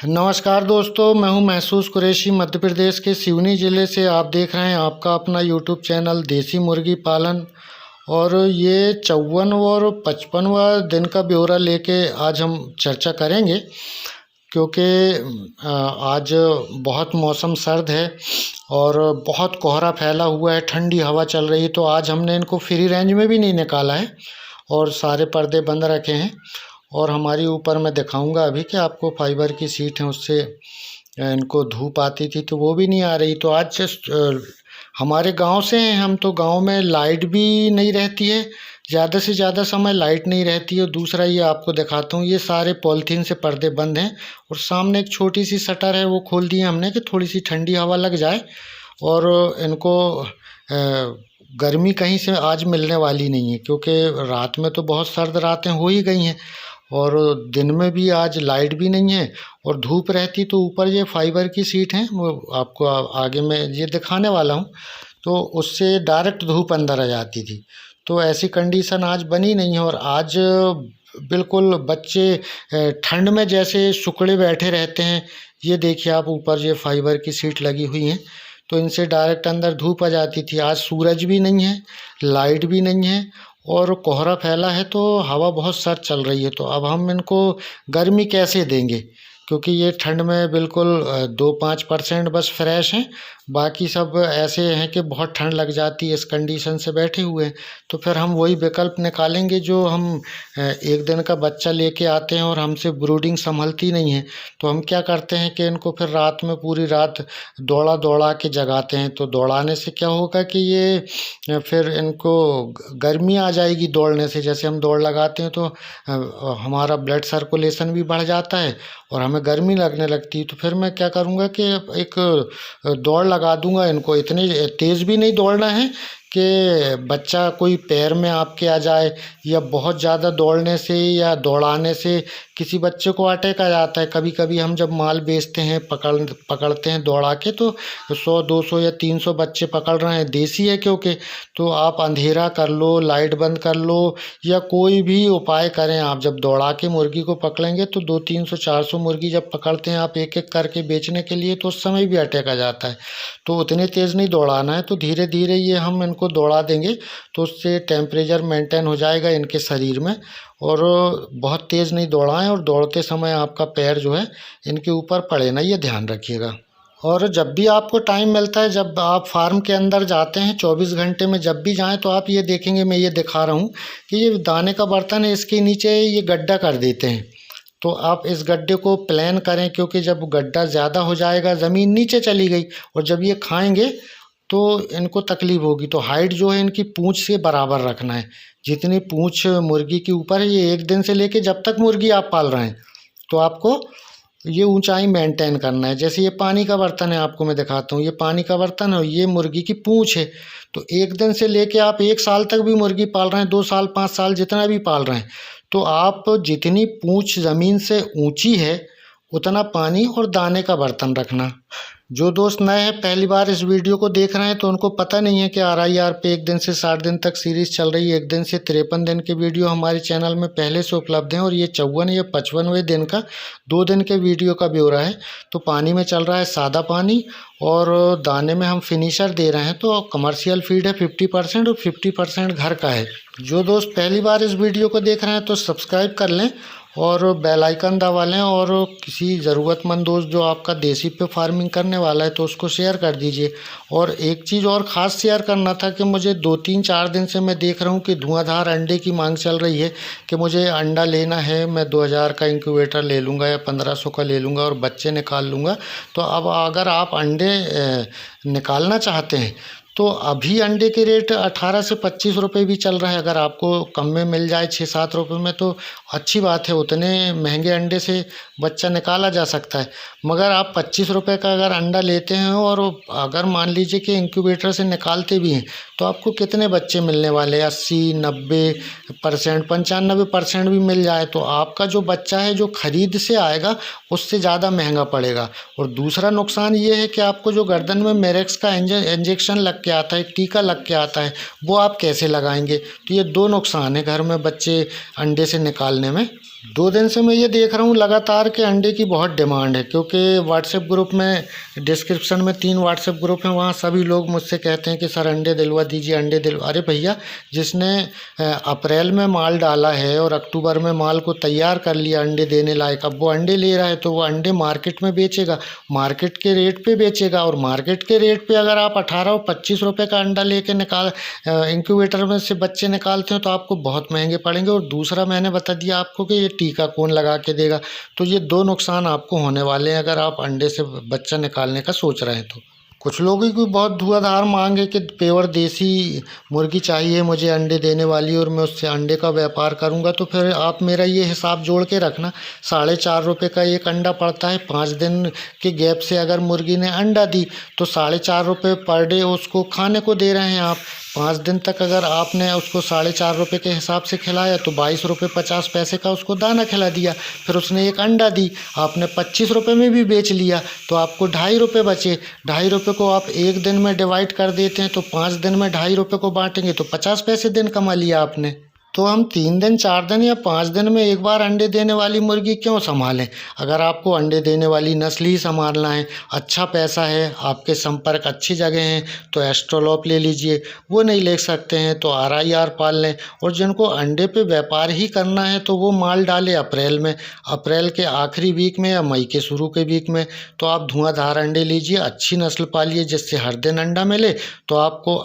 नमस्कार दोस्तों, मैं हूं महसूस कुरैशी मध्य प्रदेश के सिवनी ज़िले से। आप देख रहे हैं आपका अपना यूट्यूब चैनल देसी मुर्गी पालन। और ये 54 और 55वां दिन का ब्यौरा लेके आज हम चर्चा करेंगे, क्योंकि आज बहुत मौसम सर्द है और बहुत कोहरा फैला हुआ है, ठंडी हवा चल रही है। तो आज हमने इनको फ्री रेंज में भी नहीं निकाला है और सारे पर्दे बंद रखे हैं। और हमारी ऊपर मैं दिखाऊंगा अभी कि आपको फाइबर की सीट है, उससे इनको धूप आती थी तो वो भी नहीं आ रही। तो आज हमारे गांव से हैं हम, तो गांव में लाइट भी नहीं रहती है, ज़्यादा से ज़्यादा समय लाइट नहीं रहती है। और दूसरा ये आपको दिखाता हूँ, ये सारे पॉलीथीन से पर्दे बंद हैं और सामने एक छोटी सी शटर है, वो खोल दी है हमने कि थोड़ी सी ठंडी हवा लग जाए। और इनको गर्मी कहीं से आज मिलने वाली नहीं है, क्योंकि रात में तो बहुत सर्द रातें हो ही गई हैं और दिन में भी आज लाइट भी नहीं है। और धूप रहती तो ऊपर ये फाइबर की सीट है, वो आपको आगे में ये दिखाने वाला हूँ, तो उससे डायरेक्ट धूप अंदर आ जाती थी। तो ऐसी कंडीशन आज बनी नहीं है। और आज बिल्कुल बच्चे ठंड में जैसे सुकड़े बैठे रहते हैं। ये देखिए आप, ऊपर ये फाइबर की सीट लगी हुई है, तो इनसे डायरेक्ट अंदर धूप आ जाती थी। आज सूरज भी नहीं है, लाइट भी नहीं है और कोहरा फैला है, तो हवा बहुत सर्द चल रही है। तो अब हम इनको गर्मी कैसे देंगे, क्योंकि ये ठंड में बिल्कुल 2-5% बस फ्रेश हैं, बाकी सब ऐसे हैं कि बहुत ठंड लग जाती है, इस कंडीशन से बैठे हुए हैं। तो फिर हम वही विकल्प निकालेंगे जो हम एक दिन का बच्चा लेके आते हैं और हमसे ब्रूडिंग संभलती नहीं है। तो हम क्या करते हैं कि इनको फिर रात में पूरी रात दौड़ा दौड़ा के जगाते हैं। तो दौड़ाने से क्या होगा कि ये फिर इनको गर्मी आ जाएगी दौड़ने से। जैसे हम दौड़ लगाते हैं तो हमारा ब्लड सर्कुलेशन भी बढ़ जाता है और हमें गर्मी लगने लगती है। तो फिर मैं क्या करूँगा कि एक दौड़ लगा दूंगा इनको। इतनी तेज़ भी नहीं दौड़ना है कि बच्चा कोई पैर में आपके आ जाए, या बहुत ज़्यादा दौड़ने से या दौड़ाने से किसी बच्चे को अटैक आ जाता है। कभी कभी हम जब माल बेचते हैं, पकड़ते हैं दौड़ा के, तो 100-200 या 300 बच्चे पकड़ रहे हैं, देसी है क्योंकि। तो आप अंधेरा कर लो, लाइट बंद कर लो, या कोई भी उपाय करें। आप जब दौड़ा के मुर्गी को पकड़ेंगे तो 200-300-400 मुर्गी जब पकड़ते हैं आप एक एक करके बेचने के लिए, तो उस समय भी अटैक आ जाता है। तो उतने तेज़ नहीं दौड़ाना है, तो धीरे धीरे ये हम इनको दौड़ा देंगे, तो उससे टेम्परेचर मेंटेन हो जाएगा इनके शरीर में। और बहुत तेज़ नहीं दौड़ाएं, और दौड़ते समय आपका पैर जो है इनके ऊपर पड़े ना, ये ध्यान रखिएगा। और जब भी आपको टाइम मिलता है, जब आप फार्म के अंदर जाते हैं 24 घंटे में जब भी जाएं, तो आप ये देखेंगे, मैं ये दिखा रहा हूँ कि ये दाने का बर्तन है, इसके नीचे ये गड्ढा कर देते हैं। तो आप इस गड्ढे को प्लान करें, क्योंकि जब गड्ढा ज़्यादा हो जाएगा, ज़मीन नीचे चली गई और जब ये खाएंगे तो इनको तकलीफ होगी। तो हाइट जो है इनकी पूँछ से बराबर रखना है। जितनी पूँछ मुर्गी के ऊपर है, ये एक दिन से लेके जब तक मुर्गी आप पाल रहे हैं, तो आपको ये ऊंचाई मेंटेन करना है। जैसे ये पानी का बर्तन है, आपको मैं दिखाता हूँ, ये पानी का बर्तन है, ये मुर्गी की पूँछ है। तो एक दिन से लेके आप 1 साल तक भी मुर्गी पाल रहे हैं, 2 साल 5 साल जितना भी पाल रहे हैं, तो आप जितनी पूँछ ज़मीन से ऊंची है उतना पानी और दाने का बर्तन रखना। जो दोस्त नए हैं, पहली बार इस वीडियो को देख रहे हैं, तो उनको पता नहीं है कि RIR पे 1 दिन से 60 दिन तक सीरीज़ चल रही है। 1 दिन से 53 दिन के वीडियो हमारे चैनल में पहले से उपलब्ध हैं, और ये 54 या 55वें दिन का 2 दिन के वीडियो का ब्यौरा है। तो पानी में चल रहा है सादा पानी, और दाने में हम फिनिशर दे रहे हैं। तो कमर्शियल फीड है 50% और 50% घर का है। जो दोस्त पहली बार इस वीडियो को देख रहे हैं, तो सब्सक्राइब कर लें और बेल आइकन दबा लें। और किसी ज़रूरतमंद दोस्त जो आपका देसी पे फार्मिंग करने वाला है, तो उसको शेयर कर दीजिए। और एक चीज़ और ख़ास शेयर करना था कि मुझे 2-3-4 दिन से मैं देख रहा हूँ कि धुआंधार अंडे की मांग चल रही है कि मुझे अंडा लेना है, मैं 2000 का इंक्यूबेटर ले लूँगा या 1500 का ले लूँगा और बच्चे निकाल लूँगा। तो अब अगर आप अंडे निकालना चाहते हैं, तो अभी अंडे के रेट 18 से 25 रुपये भी चल रहा है। अगर आपको कम में मिल जाए 6-7 रुपये में, तो अच्छी बात है। उतने महंगे अंडे से बच्चा निकाला जा सकता है। मगर आप 25 रुपये का अगर अंडा लेते हैं, और अगर मान लीजिए कि इंक्यूबेटर से निकालते भी हैं, तो आपको कितने बच्चे मिलने वाले हैं? 80-90%, 95% भी मिल जाए, तो आपका जो बच्चा है जो खरीद से आएगा, उससे ज़्यादा महंगा पड़ेगा। और दूसरा नुकसान ये है कि आपको जो गर्दन में मेरेक्स का इंजेक्शन लग के आता है, टीका लग के आता है, वो आप कैसे लगाएंगे? तो ये 2 नुकसान है घर में बच्चे अंडे से निकालने में। 2 दिन से मैं ये देख रहा हूँ लगातार कि अंडे की बहुत डिमांड है, क्योंकि व्हाट्सएप ग्रुप में, डिस्क्रिप्शन में 3 व्हाट्सएप ग्रुप हैं, वहाँ सभी लोग मुझसे कहते हैं कि सर अंडे दिलवा दीजिए, अंडे दिलवा। अरे भैया, जिसने अप्रैल में माल डाला है और अक्टूबर में माल को तैयार कर लिया अंडे देने लायक, अब वो अंडे ले रहा है तो वो अंडे मार्केट में बेचेगा, मार्केट के रेट पे बेचेगा। और मार्केट के रेट पे अगर आप 18 और 25 रुपये का अंडा लेके इंक्यूबेटर में से बच्चे निकालते हैं तो आपको बहुत महंगे पड़ेंगे। और दूसरा मैंने बता दिया आपको कि ये टीका कौन लगा के देगा। तो ये 2 नुकसान आपको होने वाले हैं अगर आप अंडे से बच्चा निकालने का सोच रहे हैं तो। कुछ लोगों की बहुत धुआंधार मांग है कि प्योर देसी मुर्गी चाहिए मुझे अंडे देने वाली, और मैं उससे अंडे का व्यापार करूंगा। तो फिर आप मेरा ये हिसाब जोड़ के रखना, 4.5 रुपये का एक अंडा पड़ता है। 5 दिन के गैप से अगर मुर्गी ने अंडा दी तो 4.5 रुपये पर डे उसको खाने को दे रहे हैं आप। 5 दिन तक अगर आपने उसको 4.5 रुपये के हिसाब से खिलाया तो 22 रुपये 50 पैसे का उसको दाना खिला दिया। फिर उसने एक अंडा दी, आपने 25 रुपये में भी बेच लिया तो आपको 2.5 रुपये बचे। 2.5 रुपये को आप एक दिन में डिवाइड कर देते हैं तो 5 दिन में 2.5 रुपये को बांटेंगे तो 50 पैसे दिन कमा लिया आपने। तो हम 3 दिन 4 दिन या 5 दिन में एक बार अंडे देने वाली मुर्गी क्यों संभालें? अगर आपको अंडे देने वाली नस्ल ही संभालना है, अच्छा पैसा है, आपके संपर्क अच्छी जगह हैं, तो एस्ट्रोलॉप ले लीजिए। वो नहीं ले सकते हैं तो RIR पाल लें। और जिनको अंडे पे व्यापार ही करना है तो वो माल डाले अप्रैल में, अप्रैल के आखिरी वीक में या मई के शुरू के वीक में। तो आप धुआंधार अंडे लीजिए, अच्छी नस्ल पालिए जिससे हर दिन अंडा मिले। तो आपको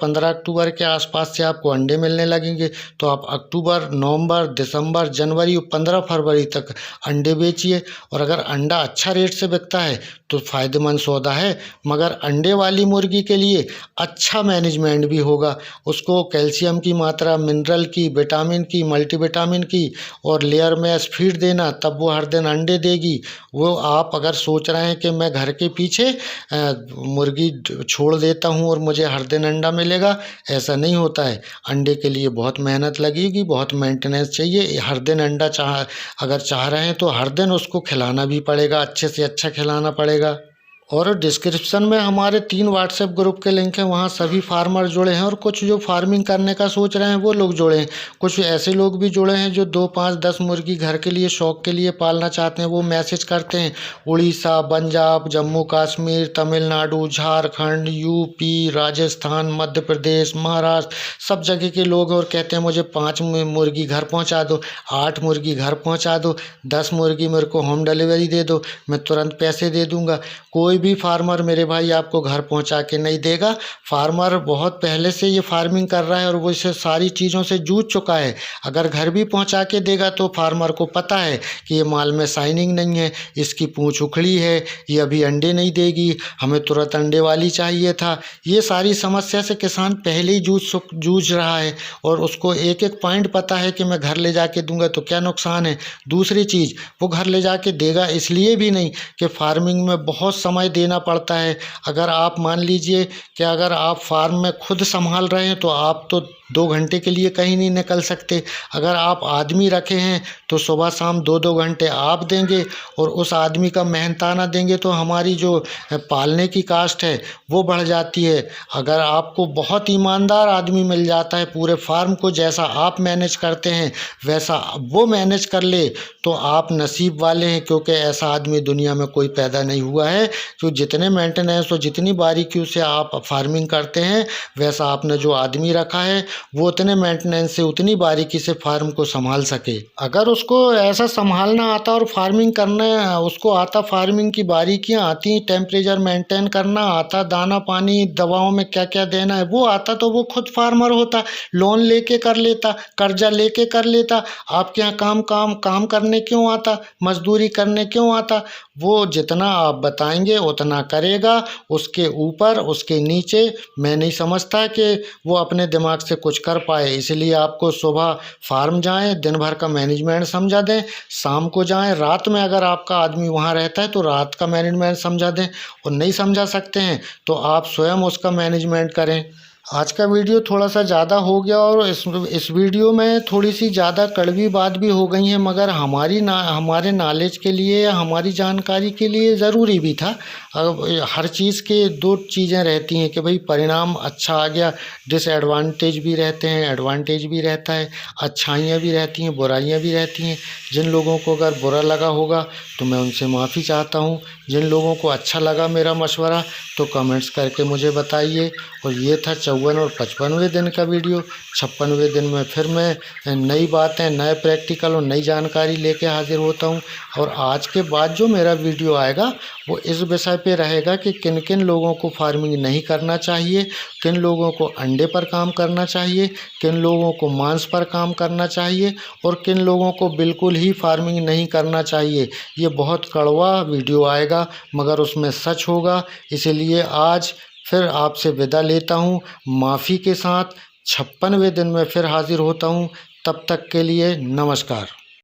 15 अक्टूबर के आसपास से आपको अंडे मिलने लगेंगे। तो आप अक्टूबर, नवंबर, दिसंबर, जनवरी, 15 फरवरी तक अंडे बेचिए। और अगर अंडा अच्छा रेट से बिकता है तो फ़ायदेमंद सौदा है। मगर अंडे वाली मुर्गी के लिए अच्छा मैनेजमेंट भी होगा, उसको कैल्शियम की मात्रा, मिनरल की, विटामिन की, मल्टीविटामिन की और लेयर मैश फीड देना, तब वो हर दिन अंडे देगी। वो आप अगर सोच रहे हैं कि मैं घर के पीछे मुर्गी छोड़ देता हूँ और मुझे हर दिन अंडा मिलेगा, ऐसा नहीं होता है। अंडे के लिए बहुत मेहनत लगेगी, बहुत मेंटेनेंस चाहिए। हर दिन अंडा अगर चाह रहे हैं तो हर दिन उसको खिलाना भी पड़ेगा, अच्छे से अच्छा खिलाना पड़ेगा। और डिस्क्रिप्शन में हमारे 3 व्हाट्सएप ग्रुप के लिंक हैं, वहाँ सभी फार्मर जुड़े हैं। और कुछ जो फार्मिंग करने का सोच रहे हैं वो लोग जुड़े हैं। कुछ ऐसे लोग भी जुड़े हैं जो 2, 5, 10 मुर्गी घर के लिए, शौक के लिए पालना चाहते हैं। वो मैसेज करते हैं। उड़ीसा, पंजाब, जम्मू कश्मीर, तमिलनाडु, झारखंड, यूपी, राजस्थान, मध्य प्रदेश, महाराष्ट्र, सब जगह के लोग हैं। और कहते हैं मुझे 5 मुर्गी घर पहुँचा दो, 8 मुर्गी घर पहुँचा दो, 10 मुर्गी मेरे को होम डिलीवरी दे दो, मैं तुरंत पैसे दे दूँगा। कोई भी फार्मर मेरे भाई आपको घर पहुंचा के नहीं देगा। फार्मर बहुत पहले से ये फार्मिंग कर रहा है और वो इसे सारी चीज़ों से जूझ चुका है। अगर घर भी पहुंचा के देगा तो फार्मर को पता है कि ये माल में शाइनिंग नहीं है, इसकी पूंछ उखड़ी है, ये अभी अंडे नहीं देगी, हमें तुरंत अंडे वाली चाहिए था। ये सारी समस्या से किसान पहले ही जूझ रहा है और उसको एक एक पॉइंट पता है कि मैं घर ले जाके दूंगा तो क्या नुकसान है। दूसरी चीज़, वो घर ले जाके देगा इसलिए भी नहीं कि फार्मिंग में बहुत समय देना पड़ता है। अगर आप मान लीजिए कि अगर आप फार्म में खुद संभाल रहे हैं तो आप तो 2 घंटे के लिए कहीं नहीं निकल सकते। अगर आप आदमी रखे हैं तो सुबह शाम 2-2 घंटे आप देंगे और उस आदमी का मेहनताना देंगे तो हमारी जो पालने की कास्ट है वो बढ़ जाती है। अगर आपको बहुत ईमानदार आदमी मिल जाता है, पूरे फार्म को जैसा आप मैनेज करते हैं वैसा वो मैनेज कर ले तो आप नसीब वाले हैं, क्योंकि ऐसा आदमी दुनिया में कोई पैदा नहीं हुआ है जो जितने मेंटेनेंस और जितनी बारीकियों से आप फार्मिंग करते हैं वैसा आपने जो आदमी रखा है वो उतने मेंटेनेंस से, उतनी बारीकी से फार्म को संभाल सके। अगर उसको ऐसा संभालना आता और फार्मिंग करना उसको आता, फार्मिंग की बारीकियां आती, टेम्परेचर मेंटेन करना आता, दाना पानी दवाओं में क्या क्या देना है वो आता, तो वो खुद फार्मर होता, लोन लेके कर लेता, कर्जा लेके कर लेता। आपके यहाँ काम करने क्यों आता, मजदूरी करने क्यों आता? वो जितना आप बताएंगे उतना करेगा, उसके ऊपर उसके नीचे मैं नहीं समझता कि वो अपने दिमाग से कुछ कर पाए। इसलिए आपको सुबह फार्म जाएं, दिन भर का मैनेजमेंट समझा दें, शाम को जाएं, रात में अगर आपका आदमी वहाँ रहता है तो रात का मैनेजमेंट समझा दें, और नहीं समझा सकते हैं तो आप स्वयं उसका मैनेजमेंट करें। आज का वीडियो थोड़ा सा ज़्यादा हो गया और इस वीडियो में थोड़ी सी ज़्यादा कड़वी बात भी हो गई है, मगर हमारे नॉलेज के लिए या हमारी जानकारी के लिए ज़रूरी भी था। अब हर चीज़ के दो चीज़ें रहती हैं कि भाई परिणाम अच्छा आ गया, डिसएडवांटेज भी रहते हैं, एडवांटेज भी रहता है, अच्छाइयाँ भी रहती हैं, बुराइयाँ भी रहती हैं। जिन लोगों को अगर बुरा लगा होगा तो मैं उनसे माफ़ी चाहता हूँ। जिन लोगों को अच्छा लगा मेरा मशवरा तो कमेंट्स करके मुझे बताइए। और ये था 54 और 55वें दिन का वीडियो। 56वें दिन में फिर मैं नई बातें, नए प्रैक्टिकल और नई जानकारी लेके हाजिर होता हूँ। और आज के बाद जो मेरा वीडियो आएगा वो इस विषय पे रहेगा कि किन किन लोगों को फार्मिंग नहीं करना चाहिए, किन लोगों को अंडे पर काम करना चाहिए, किन लोगों को मांस पर काम करना चाहिए और किन लोगों को बिल्कुल ही फार्मिंग नहीं करना चाहिए। ये बहुत कड़वा वीडियो आएगा मगर उसमें सच होगा। इसीलिए आज फिर आपसे विदा लेता हूँ माफ़ी के साथ। 56वें दिन में फिर हाजिर होता हूँ। तब तक के लिए नमस्कार।